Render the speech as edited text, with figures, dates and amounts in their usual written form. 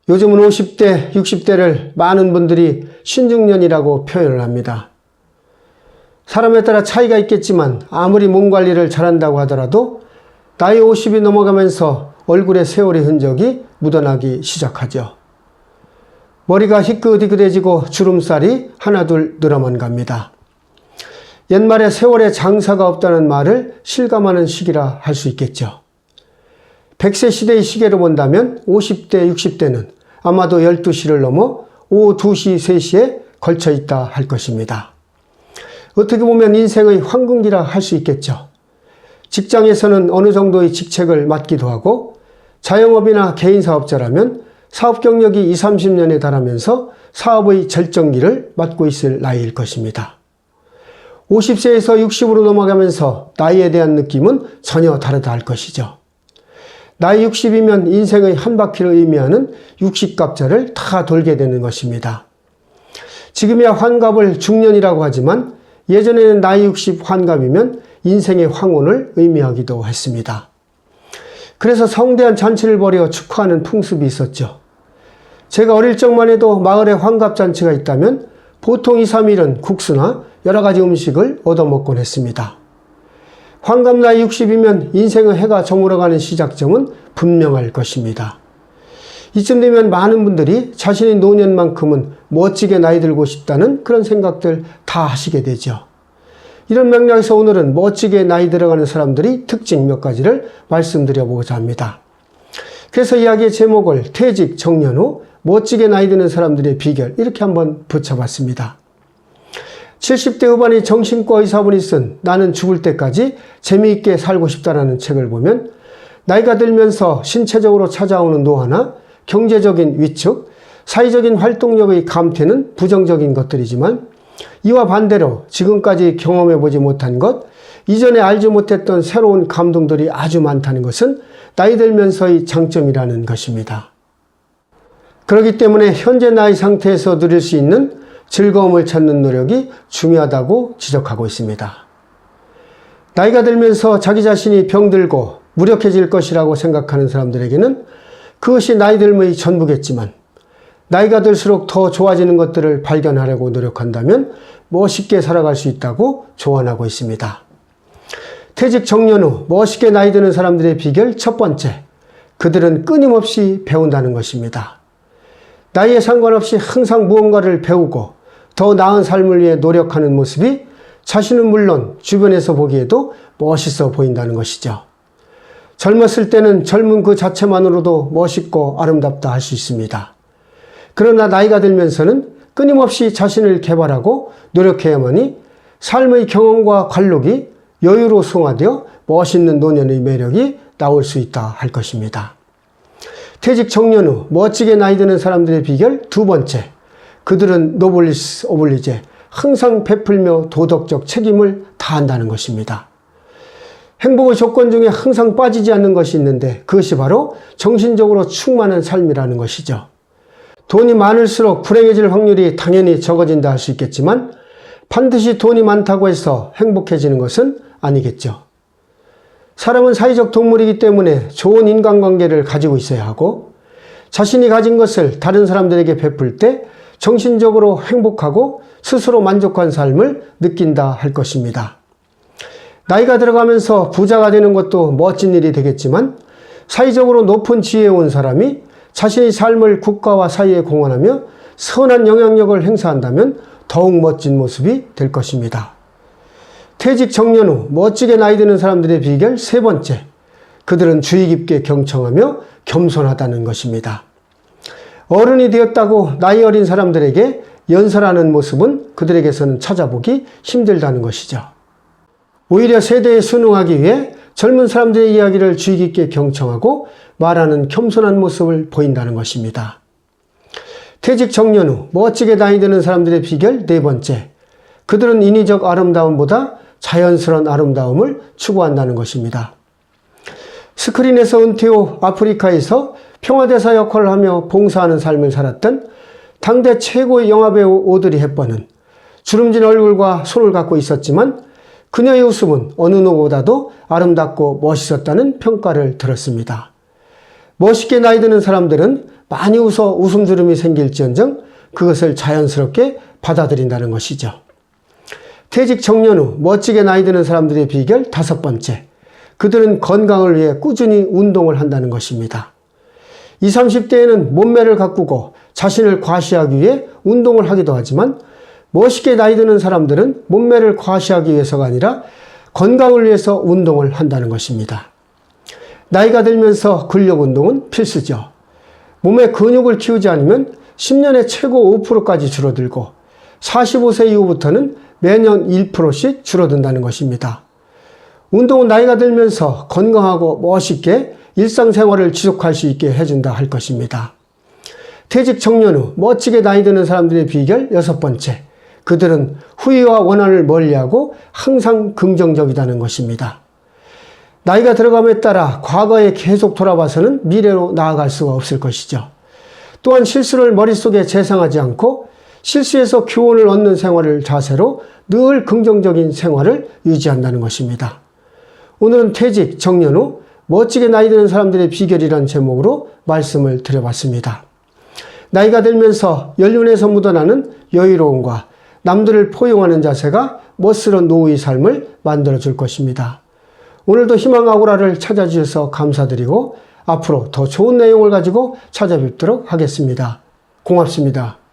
요즘은 50대, 60대를 많은 분들이 신중년이라고 표현을 합니다. 사람에 따라 차이가 있겠지만 아무리 몸 관리를 잘한다고 하더라도 나이 50이 넘어가면서 얼굴에 세월의 흔적이 묻어나기 시작하죠. 머리가 희끗희끗해지고 주름살이 하나둘 늘어만 갑니다. 옛말에 세월에 장사가 없다는 말을 실감하는 시기라 할 수 있겠죠. 100세 시대의 시계로 본다면 50대, 60대는 아마도 12시를 넘어 오후 2시, 3시에 걸쳐 있다 할 것입니다. 어떻게 보면 인생의 황금기라 할 수 있겠죠. 직장에서는 어느 정도의 직책을 맡기도 하고 자영업이나 개인 사업자라면 사업 경력이 20, 30년에 달하면서 사업의 절정기를 맞고 있을 나이일 것입니다. 50세에서 60으로 넘어가면서 나이에 대한 느낌은 전혀 다르다 할 것이죠. 나이 60이면 인생의 한 바퀴를 의미하는 60갑자를 다 돌게 되는 것입니다. 지금이야 환갑을 중년이라고 하지만 예전에는 나이 60 환갑이면 인생의 황혼을 의미하기도 했습니다. 그래서 성대한 잔치를 벌여 축하하는 풍습이 있었죠. 제가 어릴 적만 해도 마을에 환갑잔치가 있다면 보통 2, 3일은 국수나 여러 가지 음식을 얻어먹곤 했습니다. 환갑 나이 60이면 인생의 해가 저물어가는 시작점은 분명할 것입니다. 이쯤 되면 많은 분들이 자신의 노년만큼은 멋지게 나이 들고 싶다는 그런 생각들 다 하시게 되죠. 이런 맥락에서 오늘은 멋지게 나이 들어가는 사람들의 특징 몇 가지를 말씀드려보고자 합니다. 그래서 이야기의 제목을 퇴직, 정년 후 멋지게 나이 드는 사람들의 비결 이렇게 한번 붙여봤습니다. 70대 후반의 정신과 의사분이 쓴 나는 죽을 때까지 재미있게 살고 싶다라는 책을 보면 나이가 들면서 신체적으로 찾아오는 노화나 경제적인 위축, 사회적인 활동력의 감퇴는 부정적인 것들이지만 이와 반대로 지금까지 경험해보지 못한 것, 이전에 알지 못했던 새로운 감동들이 아주 많다는 것은 나이 들면서의 장점이라는 것입니다. 그렇기 때문에 현재 나이 상태에서 누릴 수 있는 즐거움을 찾는 노력이 중요하다고 지적하고 있습니다. 나이가 들면서 자기 자신이 병들고 무력해질 것이라고 생각하는 사람들에게는 그것이 나이 들음의 전부겠지만 나이가 들수록 더 좋아지는 것들을 발견하려고 노력한다면 멋있게 살아갈 수 있다고 조언하고 있습니다. 퇴직 정년 후 멋있게 나이 드는 사람들의 비결 첫 번째, 그들은 끊임없이 배운다는 것입니다. 나이에 상관없이 항상 무언가를 배우고 더 나은 삶을 위해 노력하는 모습이 자신은 물론 주변에서 보기에도 멋있어 보인다는 것이죠. 젊었을 때는 젊은 그 자체만으로도 멋있고 아름답다 할 수 있습니다. 그러나 나이가 들면서는 끊임없이 자신을 개발하고 노력해야만이 삶의 경험과 관록이 여유로 승화되어 멋있는 노년의 매력이 나올 수 있다 할 것입니다. 퇴직 정년 후 멋지게 나이 드는 사람들의 비결 두 번째, 그들은 노블리스 오블리제, 항상 베풀며 도덕적 책임을 다한다는 것입니다. 행복의 조건 중에 항상 빠지지 않는 것이 있는데 그것이 바로 정신적으로 충만한 삶이라는 것이죠. 돈이 많을수록 불행해질 확률이 당연히 적어진다 할 수 있겠지만 반드시 돈이 많다고 해서 행복해지는 것은 아니겠죠. 사람은 사회적 동물이기 때문에 좋은 인간관계를 가지고 있어야 하고 자신이 가진 것을 다른 사람들에게 베풀 때 정신적으로 행복하고 스스로 만족한 삶을 느낀다 할 것입니다. 나이가 들어가면서 부자가 되는 것도 멋진 일이 되겠지만 사회적으로 높은 지혜에 온 사람이 자신의 삶을 국가와 사회에 공헌하며 선한 영향력을 행사한다면 더욱 멋진 모습이 될 것입니다. 퇴직 정년 후 멋지게 나이 드는 사람들의 비결 세 번째, 그들은 주의 깊게 경청하며 겸손하다는 것입니다. 어른이 되었다고 나이 어린 사람들에게 연설하는 모습은 그들에게서는 찾아보기 힘들다는 것이죠. 오히려 세대에 순응하기 위해 젊은 사람들의 이야기를 주의 깊게 경청하고 말하는 겸손한 모습을 보인다는 것입니다. 퇴직 정년 후 멋지게 나이 드는 사람들의 비결 네 번째, 그들은 인위적 아름다움보다 자연스러운 아름다움을 추구한다는 것입니다. 스크린에서 은퇴 후 아프리카에서 평화대사 역할을 하며 봉사하는 삶을 살았던 당대 최고의 영화배우 오드리 헵번은 주름진 얼굴과 손을 갖고 있었지만 그녀의 웃음은 어느 누구보다도 아름답고 멋있었다는 평가를 들었습니다. 멋있게 나이 드는 사람들은 많이 웃어 웃음주름이 생길지언정 그것을 자연스럽게 받아들인다는 것이죠. 퇴직 정년 후 멋지게 나이 드는 사람들의 비결 5번째. 그들은 건강을 위해 꾸준히 운동을 한다는 것입니다. 20, 30대에는 몸매를 가꾸고 자신을 과시하기 위해 운동을 하기도 하지만 멋있게 나이 드는 사람들은 몸매를 과시하기 위해서가 아니라 건강을 위해서 운동을 한다는 것입니다. 나이가 들면서 근력 운동은 필수죠. 몸의 근육을 키우지 않으면 10년에 최고 5%까지 줄어들고 45세 이후부터는 매년 1%씩 줄어든다는 것입니다. 운동은 나이가 들면서 건강하고 멋있게 일상생활을 지속할 수 있게 해준다 할 것입니다. 퇴직 정년 후 멋지게 나이 드는 사람들의 비결 6번째. 그들은 후회와 원한을 멀리하고 항상 긍정적이라는 것입니다. 나이가 들어감에 따라 과거에 계속 돌아봐서는 미래로 나아갈 수가 없을 것이죠. 또한 실수를 머릿속에 재상하지 않고 실수에서 교훈을 얻는 생활을 자세로 늘 긍정적인 생활을 유지한다는 것입니다. 오늘은 퇴직, 정년 후 멋지게 나이 드는 사람들의 비결이라는 제목으로 말씀을 드려봤습니다. 나이가 들면서 연륜에서 묻어나는 여유로움과 남들을 포용하는 자세가 멋스러운 노후의 삶을 만들어줄 것입니다. 오늘도 희망 아고라를 찾아주셔서 감사드리고 앞으로 더 좋은 내용을 가지고 찾아뵙도록 하겠습니다. 고맙습니다.